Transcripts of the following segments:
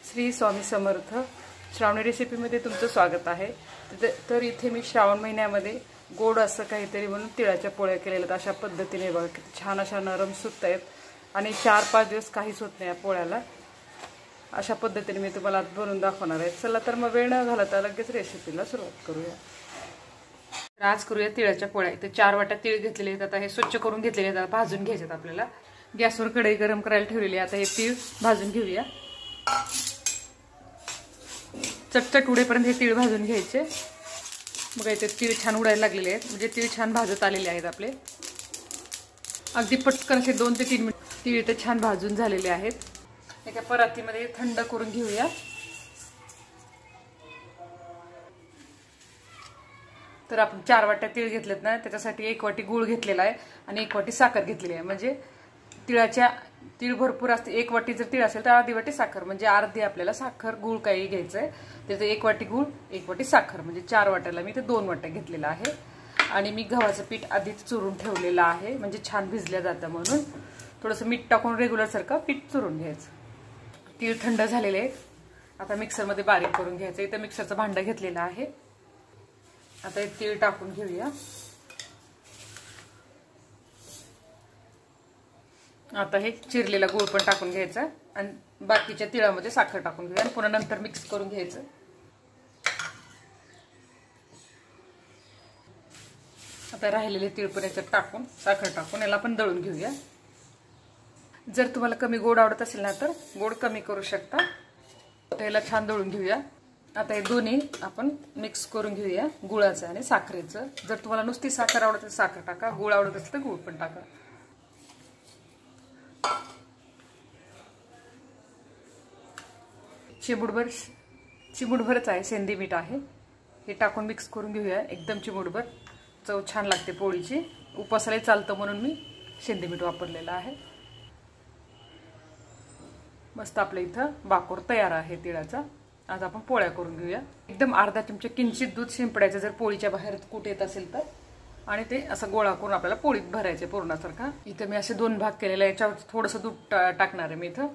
श्री स्वामी समर्थ श्रावणी रेसिपीमध्ये तुमचं स्वागत आहे। तर इथे मी श्रावण महिन्यामध्ये गोड असं काहीतरी म्हणून तिळाच्या पोळ्या केलेल्या आहेत। अशा पद्धतीने बघा किती छान अशा नरम सुत आहेत आणि 4-5 दिवस काहीच होत नाही या पोळ्याला। अशा पद्धतीने मी तुम्हाला बनवून दाखवणार आहे। चला तर मग वेळ न घालवता लगेच रेसिपीला सुरुवात करूया। आज करूया तिळाच्या पोळ्या। इथे 4 वाट्या तीळ घेतलेले आहेत। आता हे स्वच्छ करून घेतलेले आहेत, भाजून घ्यायचे आपल्याला। गॅसवर कढई गरम करायला ठेवलेली आहे। आता हे तीळ भाजून घेऊया। चटचट उडेपर्यंत हे तीळ भाजून घ्यायचे। बघा इथे तीळ छान उडायला लागलेले आहेत, म्हणजे तीळ छान भाजत आलेले आहेत आपले। अगदी पटकन असे 2 ते 3 मिनिट तीळ इथे छान भाजून झालेले आहेत। एका परातीमध्ये थंड करून घेऊया। तर आपण 4 वाट्या तीळ घेतलेत ना, त्याच्यासाठी 1 वाटी गूळ घेतलेला आहे आणि 1 वाटी साखर घेतलेली आहे। म्हणजे तीळ भरपूर असते। 1 वाटी जर तीळ असेल तर अर्धी वाटी साखर, म्हणजे अर्धी आपल्याला साखर गूळ काही घ्यायचं आहे। त्याचं 1 वाटी गूळ 1 वाटी साखर, म्हणजे 4 वाट्याला मी ते 2 वाट्या घेतलेला आहे। आणि मी गव्हाचं पीठ आधीच चुरून ठेवलेलं आहे, म्हणजे छान भिजल्या जातं म्हणून। थोडंसं मीठ टाकून रेग्युलर सारखं पीठ चुरून घ्यायचं। तीळ थंड झालेले आहेत, आता मिक्सरमध्ये बारीक करून घ्यायचं। इथं मिक्सरचं भांडं घेतलेलं आहे। आता हे तीळ टाकून घेऊया। आता हे चिरलेला गूळ पण टाकून घ्यायचा आणि बाकीच्या तिळामध्ये साखर टाकून घेऊया आणि पुन्हा नंतर मिक्स करून घ्यायचं। आता राहिलेले तीळ पण याच्यात टाकून साखर टाकून याला पण दळून घेऊया। जर तुम्हाला कमी गोड आवडत असेल ना तर गोड कमी करू शकता। त्याला छान दळून घेऊया। आता हे दोन्ही आपण मिक्स करून घेऊया, गुळाचं आणि साखरेचं। जर तुम्हाला नुसती साखर आवडत असेल साखर टाका, गुळ आवडत असेल तर गुळ पण टाका। चिमूटभरच आहे सेंधी मीठ आहे, हे टाकून मिक्स करून घेऊया। एकदम चिमूटभर, चव छान लागते पोळीची। उपासाला चालतं म्हणून मी सेंधी मीठ वापरलेलं आहे। मस्त आपल्या इथं बाकोर तयार आहे तिळाचा। आज आपण पोळ्या करून घेऊया। एकदम अर्धा चमचा किंचित दूध शिंपडायचं जर पोळीच्या बाहेर कूट येत असेल तर, आणि ते असं गोळा करून आपल्याला पोळीत भरायचे पूर्णासारखा। इथं मी असे 2 भाग केलेले आहे। याच्यावर थोडंसं दूध टाकणार आहे मी इथं।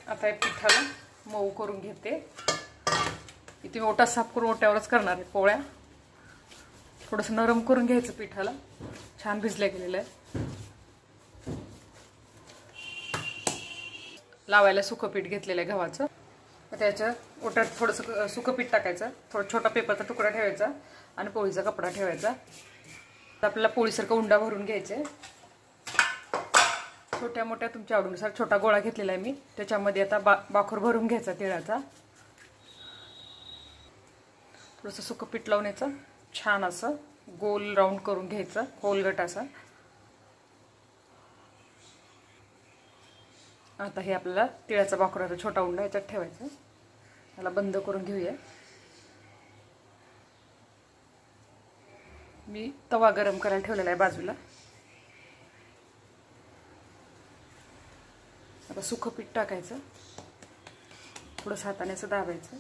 आता हे पिठाला मऊ करून घेते। इथे मी ओटा साफ करून ओट्यावरच करणार आहे पोळ्या। थोडंसं नरम करून घ्यायचं पिठाला, छान भिजल्या गेलेलं आहे। लावायला सुकं पीठ घेतलेलं आहे गव्हाचं। त्याच्या ओट्यात थोडंसं सुकं पीठ टाकायचं, थोडा छोटा पेपरचा तुकडा ठेवायचा आणि पोळीचा कपडा ठेवायचा। आपल्याला पोळीसारखं उंडा भरून घ्यायचे। छोट्या मोठ्या तुमच्या आवडीनुसार छोटा गोळा घेतलेला आहे मी। त्याच्यामध्ये आता बाखर भरून घ्यायचा तिळाचा। थोडंसं सुकं पीठ लावून याचं छान असं गोल राऊंड करून घ्यायचं, खोलगट असा। आता हे आपल्याला तिळाचा बाखराचा छोटा उंडा याच्यात ठेवायचा। याला बंद करून घेऊया। मी तवा गरम करायला ठेवलेला आहे बाजूला। आता सुकं पीठ टाकायचं, थोडंसं हाताने असं दाबायचं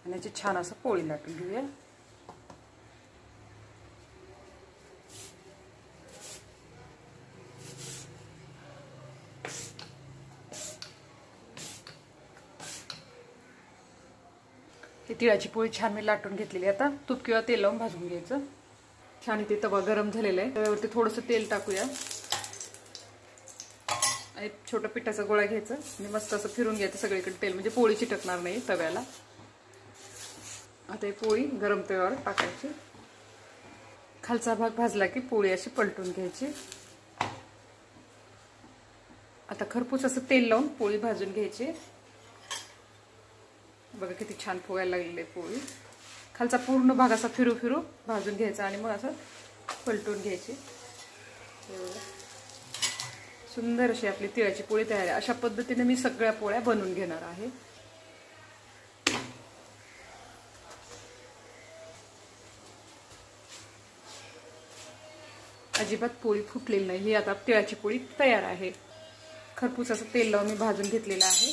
आणि याची छान असं पोळी लाटून घेऊया। ही तिळाची पोळी छान मी लाटून घेतलेली। आता तूप किंवा तेल लावून भाजून घ्यायचं। छान इथे तवा गरम झालेला आहे, तव्यावरती थोडंसं तेल टाकूया। एक छोटा पिठाचा गोळा घ्यायचा आणि मस्त असं फिरून घ्यायचं सगळीकडे तेल, म्हणजे पोळी चिटकणार नाही तव्याला। आता ही पोळी गरम तव्यावर टाकायची। खालचा भाग भाजला की पोळी अशी पलटून घ्यायची। आता खरपूस असं तेल लावून पोळी भाजून घ्यायची। बघा किती छान फुगायला लागलेली आहे पोळी। खालचा पूर्ण भाग असा फिरू फिरू भाजून घ्यायचा आणि मग असं पलटून घ्यायची। सुंदर अशी आपली तिळाची पोळी तयार आहे। अशा पद्धतीने मी सगळ्या पोळ्या बनवून घेणार आहे। अजिबात पोळी फुटलेली नाही। ही आता तिळाची पोळी तयार आहे। खरपूस असं तेल लावून मी भाजून घेतलेलं आहे।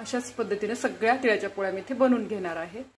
अशाच पद्धतीने सगळ्या तिळाच्या पोळ्या मी इथे बनवून घेणार आहे.